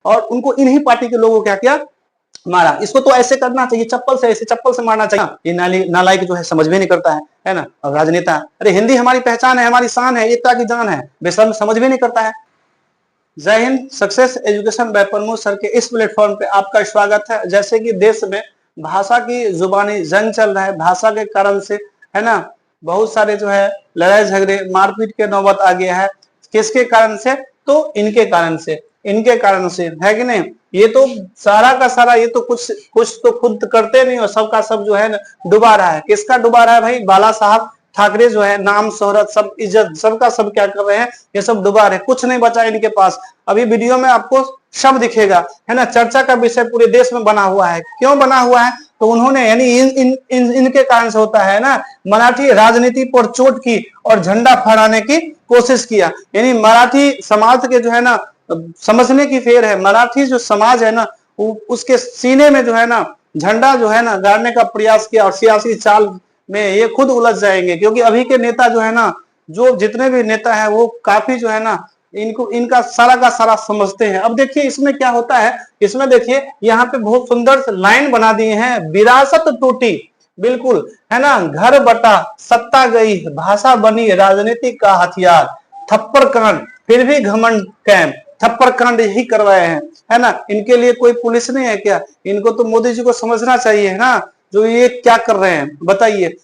और उनको इन्हीं पार्टी के लोगों क्या किया, मारा। इसको तो ऐसे करना चाहिए, चप्पल से, ऐसे चप्पल से मारना चाहिए। ये नालायक जो है समझ भी नहीं करता है ना। और राजनेता, अरे हिंदी हमारी पहचान है, हमारी शान है, एकता की जान है, बेशर्म समझ भी नहीं करता है। जय Hind. Success education by Pramod sir के इस प्लेटफॉर्म पे आपका स्वागत है। जैसे कि देश में भाषा की जुबानी जंग चल रहा है, भाषा के कारण से, है ना, बहुत सारे जो है लड़ाई झगड़े मारपीट के नौबत आ गया है। किसके कारण से? तो इनके कारण से, इनके कारण से, है कि नहीं। ये तो सारा का सारा, ये तो कुछ कुछ तो खुद करते नहीं और सबका सब जो है ना डुबा रहा है। किसका डुबा रहा है भाई? बाला साहब ठाकरे जो है, नाम शोहरत सब इज्जत सबका सब क्या कर रहे हैं, ये सब डुबा रहे हैं। कुछ नहीं बचा इनके पास। अभी वीडियो में आपको सब दिखेगा, है ना। चर्चा का विषय पूरे देश में बना हुआ है। क्यों बना हुआ है? तो उन्होंने यानी इनके कारण से होता है ना, मराठी राजनीति पर चोट की और झंडा फहराने की कोशिश किया। यानी मराठी समाज के जो है ना समझने की फेर है। मराठी जो समाज है ना, उसके सीने में जो है ना झंडा जो है ना गाड़ने का प्रयास किया और सियासी चाल में ये खुद उलझ जाएंगे। क्योंकि अभी के नेता जो है ना, जो जितने भी नेता है वो काफी जो है ना इनको इनका सारा का सारा समझते हैं। अब देखिए इसमें क्या होता है, इसमें देखिए यहाँ पे बहुत सुंदर लाइन बना दिए हैं। विरासत टूटी, बिल्कुल, है ना, घर बटा, सत्ता गई, भाषा बनी राजनीति का हथियार, थप्पड़ कांड फिर भी घमंड कैम, थप्पड़ कांड यही करवाए हैं, है ना। इनके लिए कोई पुलिस नहीं है क्या? इनको तो मोदी जी को समझना चाहिए, है ना, जो ये क्या कर रहे हैं बताइए।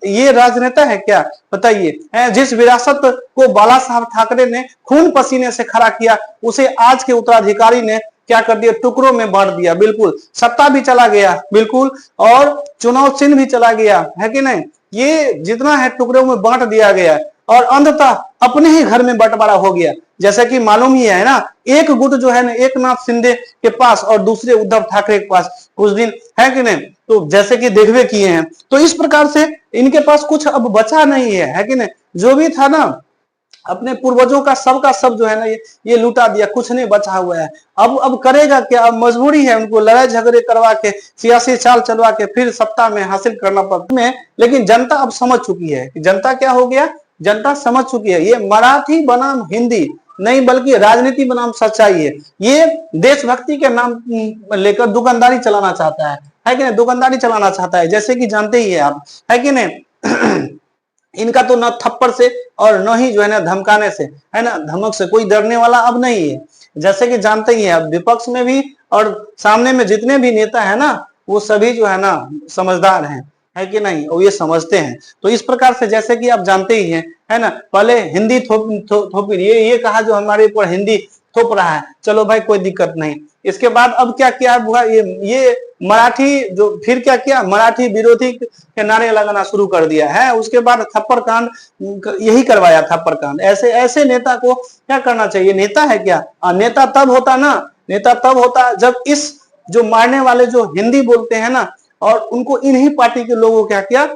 ये राजनेता है क्या? बताइए। जिस विरासत को बाला साहब ठाकरे ने खून पसीने से खड़ा किया, उसे आज के उत्तराधिकारी ने क्या कर दिया? टुकड़ों में बांट दिया। बिल्कुल, सत्ता भी चला गया, बिल्कुल, और चुनाव चिन्ह भी चला गया, है कि नहीं। ये जितना है टुकड़ों में बांट दिया गया और अंततः अपने ही घर में बंटवारा हो गया। जैसे कि मालूम ही है ना, एक गुट जो है ना एक नाथ शिंदे के पास और दूसरे उद्धव ठाकरे के पास कुछ दिन, है कि नहीं, तो जैसे कि देखवे किए हैं। तो इस प्रकार से इनके पास कुछ अब बचा नहीं है कि नहीं। जो भी था ना अपने पूर्वजों का सब जो है ना ये लूटा दिया, कुछ नहीं बचा हुआ है। अब करेगा क्या? अब मजबूरी है उनको लड़ाई झगड़े करवा के, सियासी चाल चलवा के फिर सत्ता में हासिल करना पड़ता है। लेकिन जनता अब समझ चुकी है कि जनता क्या हो गया, जनता समझ चुकी है ये मराठी बनाम हिंदी नहीं बल्कि राजनीति बनाम सच्चाई है। ये देशभक्ति के नाम लेकर दुकानदारी चलाना चाहता है कि नहीं, दुकानदारी चलाना चाहता है। जैसे कि जानते ही है आप, है कि नहीं। इनका तो न थप्पड़ से और न ही जो है ना धमकाने से, है ना, धमक से कोई डरने वाला अब नहीं है। जैसे कि जानते ही है, अब विपक्ष में भी और सामने में जितने भी नेता है ना वो सभी जो है ना समझदार हैं, है कि नहीं, और ये समझते हैं। तो इस प्रकार से जैसे कि आप जानते ही हैं, है ना, पहले हिंदी थोपी ये कहा जो हमारे ऊपर हिंदी थोप रहा है, चलो भाई कोई दिक्कत नहीं। इसके बाद अब क्या किया हुआ, ये मराठी जो फिर क्या किया, मराठी विरोधी के नारे लगाना शुरू कर दिया है। उसके बाद थप्पड़ कांड यही करवाया, थप्पड़ कांड। ऐसे ऐसे नेता को क्या करना चाहिए? नेता है क्या? नेता तब होता ना, नेता तब होता जब इस जो मारने वाले जो हिंदी बोलते हैं ना और उनको इन्हीं पार्टी के लोगों क्या किया,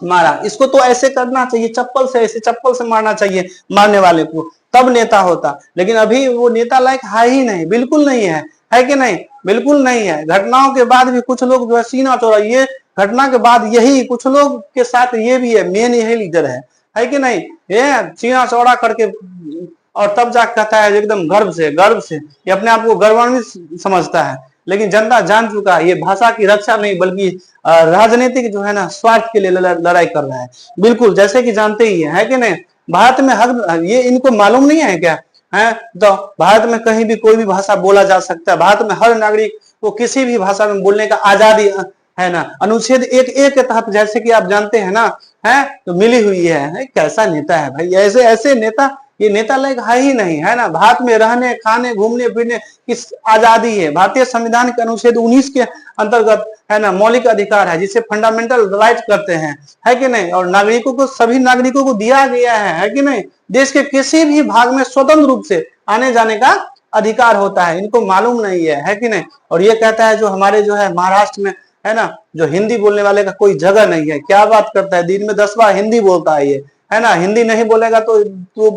मारा। इसको तो ऐसे करना चाहिए, चप्पल से, ऐसे चप्पल से मारना चाहिए मारने वाले को, तब नेता होता। लेकिन अभी वो नेता लायक है ही नहीं, बिल्कुल नहीं है कि नहीं, बिल्कुल नहीं है। घटनाओं के बाद भी कुछ लोग जो है सीना चौड़ा, ये घटना के बाद यही कुछ लोग के साथ ये भी है, मेन यही लीडर है कि नहीं, ये सीना चौड़ा करके और तब जाकर कहता है एकदम गर्व से ये अपने आप को गौरवान्वित समझता है। लेकिन जनता जान चुका है ये भाषा की रक्षा नहीं बल्कि राजनीतिक जो है ना स्वार्थ के लिए लड़ाई कर रहा है। बिल्कुल, जैसे कि जानते ही है कि नहीं, भारत में हक, ये इनको मालूम नहीं है क्या, है तो भारत में कहीं भी कोई भी भाषा बोला जा सकता है। भारत में हर नागरिक को किसी भी भाषा में बोलने का आजादी है ना। अनुच्छेद 1A के तहत जैसे कि आप जानते हैं ना, है तो मिली हुई है। कैसा नेता है भाई, ऐसे ऐसे नेता, ये नेता लायक है ही नहीं, है ना। भारत में रहने खाने घूमने फिरने की आजादी है। भारतीय संविधान के अनुच्छेद 19 के अंतर्गत, है ना, मौलिक अधिकार है जिसे फंडामेंटल राइट करते हैं, है कि नहीं। और नागरिकों को, सभी नागरिकों को दिया गया है कि नहीं, देश के किसी भी भाग में स्वतंत्र रूप से आने जाने का अधिकार होता है। इनको मालूम नहीं है कि नहीं। और ये कहता है जो हमारे जो है महाराष्ट्र में, है ना, जो हिंदी बोलने वाले का कोई जगह नहीं है। क्या बात करता है, दिन में 10 बार हिंदी बोलता है ये, है ना। हिंदी नहीं बोलेगा तो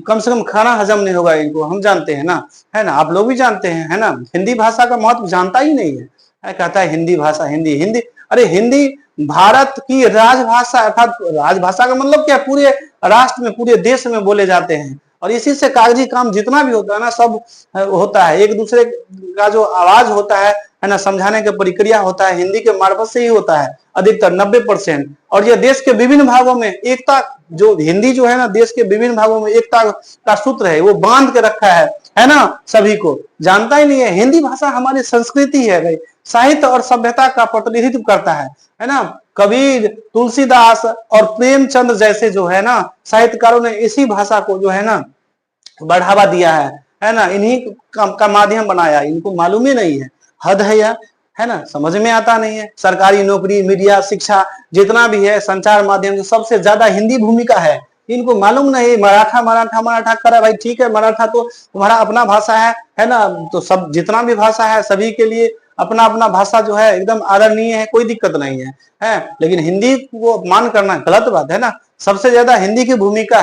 कम से कम खाना हजम नहीं होगा इनको, हम जानते हैं ना, है ना, आप लोग भी जानते हैं, है ना। हिंदी भाषा का महत्व जानता ही नहीं है, कहता है हिंदी भाषा, हिंदी हिंदी। अरे हिंदी भारत की राजभाषा, अर्थात राजभाषा का मतलब क्या, पूरे राष्ट्र में पूरे देश में बोले जाते हैं। और इसी से कागजी काम जितना भी होता है ना सब होता है। एक दूसरे का जो आवाज होता है ना, समझाने का प्रक्रिया होता है, हिंदी के मार्फत से ही होता है अधिकतर 90%। और ये देश के विभिन्न भागों में एकता, जो हिंदी जो है ना देश के विभिन्न भागों में एकता का सूत्र है, वो बांध के रखा है ना, सभी को जानता ही नहीं है। हिंदी भाषा हमारी संस्कृति है भाई, साहित्य और सभ्यता का प्रतिनिधित्व करता है ना। कबीर, तुलसीदास और प्रेमचंद जैसे जो है ना साहित्यकारों ने इसी भाषा को जो है ना बढ़ावा दिया है ना, इन्हीं का माध्यम बनाया। इनको मालूम ही नहीं है, हद है यार, है ना, समझ में आता नहीं है। सरकारी नौकरी, मीडिया, शिक्षा जितना भी है, संचार माध्यम से सबसे ज्यादा हिंदी भूमिका है। इनको मालूम नहीं, मराठा मराठा मराठा करा भाई, ठीक है, मराठा तो तुम्हारा अपना भाषा है ना, तो सब जितना भी भाषा है सभी के लिए अपना अपना भाषा जो है एकदम आदरणीय है, कोई दिक्कत नहीं है। लेकिन हिंदी को अपमान करना गलत बात है ना। सबसे ज्यादा हिंदी की भूमिका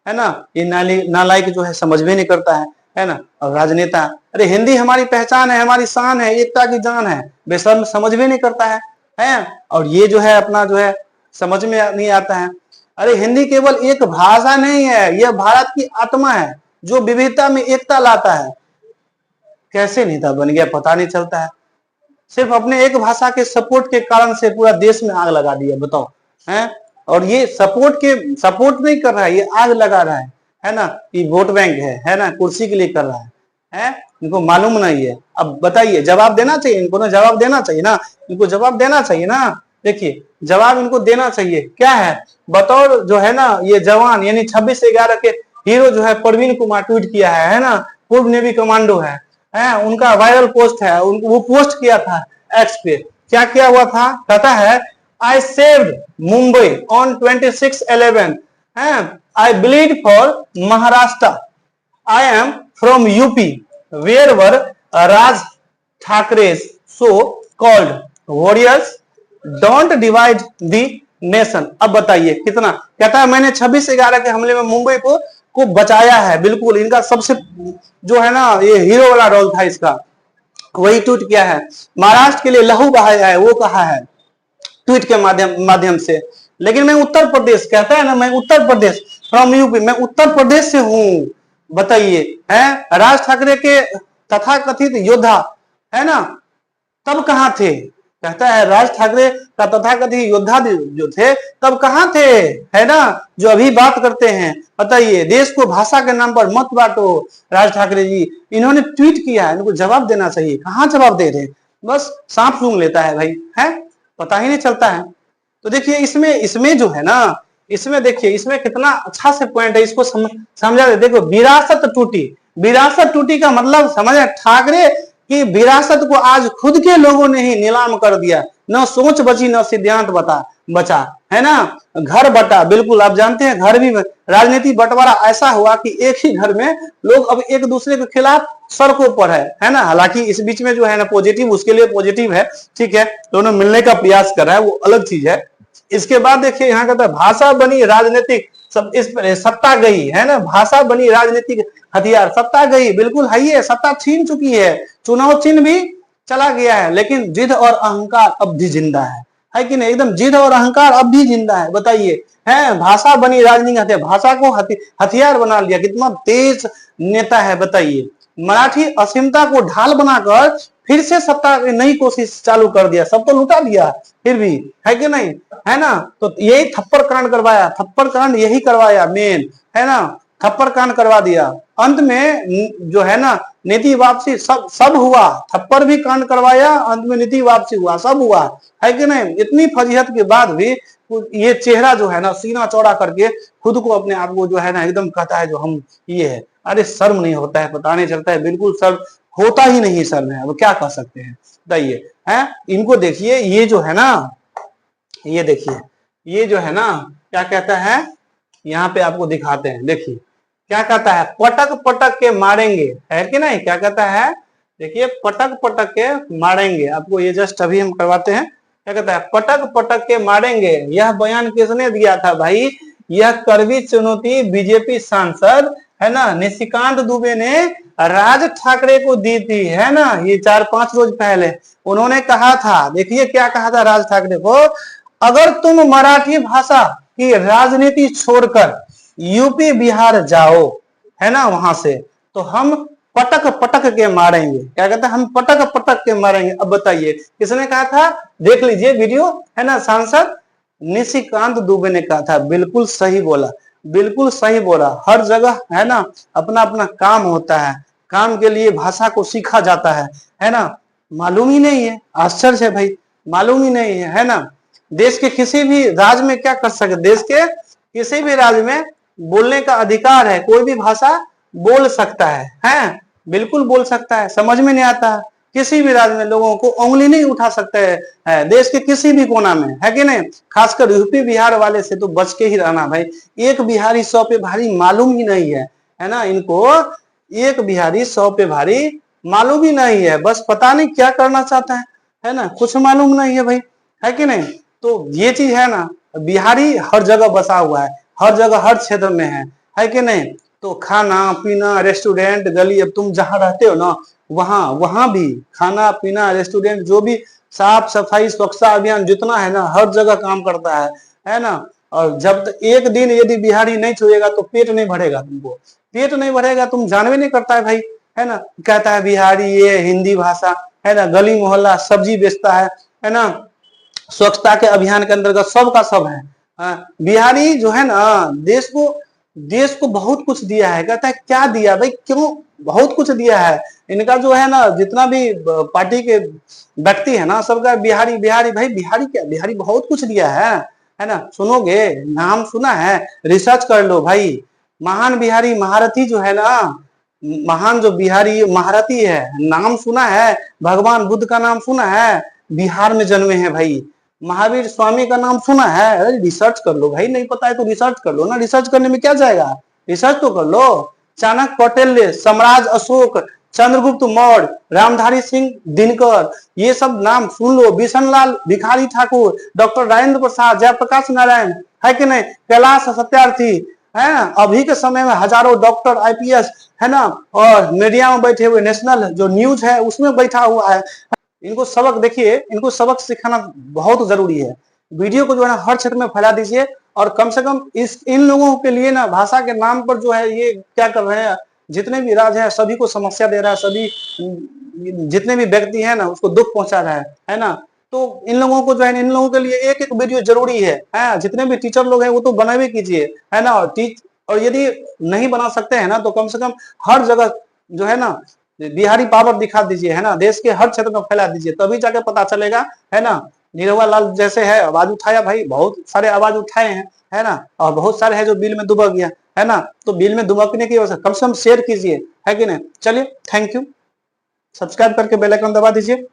है ना। ये नालायक जो है समझ में नहीं करता है ना। और राजनेता, अरे हिंदी हमारी पहचान है, हमारी शान है, एकता की जान है, बेशर्म समझ में नहीं करता है। और ये जो है अपना जो है समझ में नहीं आता है। अरे हिंदी केवल एक भाषा नहीं है, यह भारत की आत्मा है जो विविधता में एकता लाता है। कैसे नेता बन गया पता नहीं चलता है, सिर्फ अपने एक भाषा के सपोर्ट के कारण से पूरा देश में आग लगा दिया, बताओ है। और ये सपोर्ट नहीं कर रहा है, ये आग लगा रहा है ना। ये वोट बैंक है ना, कुर्सी के लिए कर रहा है। इनको मालूम नहीं है। अब बताइए, जवाब देना चाहिए इनको ना, जवाब देना चाहिए ना, इनको जवाब देना चाहिए ना। देखिए जवाब इनको देना चाहिए, क्या है बतौर जो है ना ये जवान, यानी 26/11 के हीरो जो है प्रवीण कुमार ट्वीट किया है ना, पूर्व नेवी कमांडो है, उनका वायरल पोस्ट है, वो पोस्ट किया था एक्स पे। क्या किया हुआ था, कहता है I saved Mumbai on 26/11, I bleed for Maharashtra, I am from UP where were Raj Thackeray so called warriors don't divide the nation. अब बताइए कितना, कहता है मैंने 26/11 के हमले में मुंबई को बचाया है। बिल्कुल इनका सबसे जो है ना ये हीरो वाला रोल था इसका, वही ट्वीट किया है। महाराष्ट्र के लिए लहू बहाया है, वो कहा है ट्वीट के माध्यम से। लेकिन मैं उत्तर प्रदेश, कहता है ना मैं उत्तर प्रदेश फ्रॉम यूपी, मैं उत्तर प्रदेश से हूं। बताइए, है राज ठाकरे के तथाकथित योद्धा है ना, तब कहां थे। कहता है राज ठाकरे का तथाकथित योद्धा जो थे तब कहां थे, है ना, जो अभी बात करते हैं। बताइए, देश को भाषा के नाम पर मत बांटो। राज ठाकरे जी इन्होंने ट्वीट किया है, इनको जवाब देना चाहिए। कहां जवाब दे रहे, बस सांप सूंघ लेता है भाई, है पता ही नहीं चलता है। तो देखिए इसमें जो है ना, इसमें देखिए इसमें कितना अच्छा से पॉइंट है, इसको समझा दे। देखो विरासत टूटी का मतलब समझ, ठाकरे कि विरासत को आज खुद के लोगों ने ही नीलाम कर दिया। न सोच बची न सिद्धांत बचा, है ना। घर बटा, बिल्कुल आप जानते हैं घर भी राजनीति बंटवारा ऐसा हुआ कि एक ही घर में लोग अब एक दूसरे के खिलाफ सड़कों पर है ना। हालांकि इस बीच में जो है ना पॉजिटिव, उसके लिए पॉजिटिव है, ठीक है, दोनों मिलने का प्रयास कर रहा है, वो अलग चीज है। इसके बाद देखिए यहाँ कहता है भाषा बनी राजनीतिक सब इस सत्ता गई, है ना, भाषा बनी राजनीतिक हथियार, सत्ता गई, बिल्कुल है ही है, सत्ता छीन चुकी है, चुनाव चिन्ह भी चला गया है, लेकिन जिद और अहंकार अब भी जिंदा है कि नहीं, एकदम जिद और अहंकार अब भी जिंदा है। बताइए, है भाषा बनी राजनीतिक हथियार, भाषा को हथियार बना लिया, कितना तेज नेता है। बताइए, मराठी असीमता को ढाल बनाकर फिर से सत्ता की नई कोशिश चालू कर दिया, सब तो लुटा दिया फिर भी, है कि नहीं, है ना। तो यही थप्पड़ कांड करवाया, थप्पड़ कांड यही करवाया मेन, है ना, थप्पड़ कांड करवा दिया। अंत में जो है ना नीति वापसी सब हुआ, थप्पड़ भी कांड करवाया, अंत में नीति वापसी हुआ, सब हुआ, है कि नहीं। इतनी फजीहत के बाद भी ये चेहरा जो है ना सीना चौड़ा करके खुद को अपने आप को जो है ना एकदम कहता है जो हम ये है। अरे शर्म नहीं होता है, पता नहीं चलता है, बिल्कुल शर्म होता ही नहीं सर में। अब क्या कर सकते हैं बताइए, है इनको देखिए, ये जो है ना, ये देखिए, ये जो है ना क्या कहता है, यहाँ पे आपको दिखाते हैं। देखिए क्या कहता है, पटक पटक के मारेंगे, है कि नहीं, क्या कहता है, देखिए पटक पटक के मारेंगे। आपको ये जस्ट अभी हम करवाते हैं। क्या कहता है, पटक पटक के मारेंगे। यह बयान किसने दिया था भाई, यह कड़वी चुनौती बीजेपी सांसद है ना निशिकांत दुबे ने राज ठाकरे को दी थी, है ना, ये 4-5 रोज पहले उन्होंने कहा था। देखिए क्या कहा था राज ठाकरे को, अगर तुम मराठी भाषा की राजनीति छोड़कर यूपी बिहार जाओ, है ना वहां से, तो हम पटक पटक के मारेंगे। क्या कहते हैं, हम पटक पटक के मारेंगे। अब बताइए किसने कहा था, देख लीजिए वीडियो, है ना, सांसद निशिकांत दुबे ने कहा था। बिल्कुल सही बोला, बिल्कुल सही बोला। हर जगह, है ना, अपना अपना काम होता है, काम के लिए भाषा को सीखा जाता है ना। मालूम ही नहीं है, आश्चर्य है भाई, मालूम ही नहीं है ना। देश के किसी भी राज्य में क्या कर सकते, देश के किसी भी राज्य में बोलने का अधिकार है, कोई भी भाषा बोल सकता है, बिल्कुल बोल सकता है। समझ में नहीं आता किसी भी राज्य में लोगों को उंगली नहीं उठा सकते है, देश के किसी भी कोना में, है कि नहीं। खासकर यूपी बिहार वाले से तो बच के ही रहना भाई। एक बिहारी 100 पे भारी मालूम ही नहीं है ना इनको। एक बिहारी 100 पे भारी मालूम ही नहीं है, बस पता नहीं क्या करना चाहता है ना, कुछ मालूम नहीं है भाई, है कि नहीं। तो ये चीज है ना, बिहारी हर जगह बसा हुआ है, हर जगह हर क्षेत्र में है कि नहीं। तो खाना पीना रेस्टोरेंट गली, अब तुम जहां रहते हो ना वहां वहां भी खाना पीना रेस्टोरेंट, जो भी साफ सफाई स्वच्छता अभियान जितना है ना, हर जगह काम करता है ना। और जब तक एक दिन यदि बिहारी नहीं छुएगा तो पेट नहीं भरेगा, तुमको पेट नहीं भरेगा, तुम जानवे नहीं करता है भाई, है ना। कहता है बिहारी ये हिंदी भाषा, है ना, गली मोहल्ला सब्जी बेचता है ना, स्वच्छता के अभियान के अंतर्गत सब का सब है। बिहारी जो है ना, देश को बहुत कुछ दिया है। कहता है क्या दिया भाई, क्यों, बहुत कुछ दिया है। इनका जो है ना, जितना भी पार्टी के व्यक्ति है ना, सबका बिहारी बिहारी भाई, बिहारी क्या, बिहारी बहुत कुछ दिया है ना। सुनोगे, नाम सुना है, रिसर्च कर लो भाई। महान बिहारी महारथी जो है ना, महान जो बिहारी महारथी है, नाम सुना है, भगवान बुद्ध का नाम सुना है, बिहार में जन्मे हैं भाई। महावीर स्वामी का नाम सुना है, अरे रिसर्च कर लो भाई, नहीं पता है तो रिसर्च कर लो ना, रिसर्च करने में क्या जाएगा, रिसर्च तो कर लो। चाणक्य कौटिल्य, सम्राट अशोक, चंद्रगुप्त मौर्य, रामधारी सिंह दिनकर, ये सब नाम सुन लो। बिशनलाल भिखारी ठाकुर, डॉक्टर राजेंद्र प्रसाद, जयप्रकाश नारायण, है कि नहीं, कैलाश सत्यार्थी, है ना। अभी के समय में हजारों डॉक्टर आईपीएस, है ना, और मीडिया में बैठे हुए, नेशनल जो न्यूज है उसमें बैठा हुआ है। इनको सबक, देखिए इनको सबक सिखाना बहुत जरूरी है। वीडियो को जो है ना हर क्षेत्र में फैला दीजिए, और कम से कम इन लोगों के लिए ना, भाषा के नाम पर जो है ये क्या कर रहे हैं, जितने भी राज्य है सभी को समस्या दे रहा है, सभी जितने भी व्यक्ति है ना उसको दुख पहुंचा रहा है ना। तो इन लोगों को जो है, इन लोगों के लिए एक एक वीडियो जरूरी है। जितने भी टीचर लोग हैं वो तो बनावे कीजिए, है ना। और यदि नहीं बना सकते हैं ना, तो कम से कम हर जगह जो है ना बिहारी पावर दिखा दीजिए, है ना, देश के हर क्षेत्र में फैला दीजिए, तभी जाके पता चलेगा, है ना। निरहुआ लाल जैसे है आवाज उठाया भाई, बहुत सारे आवाज उठाए हैं, है ना, और बहुत सारे हैं जो बिल में दुबक गया, है ना। तो बिल में दुबकने की वजह से कम से कम शेयर कीजिए, है कि नहीं। चलिए, थैंक यू। सब्सक्राइब करके बेल आइकन दबा दीजिए।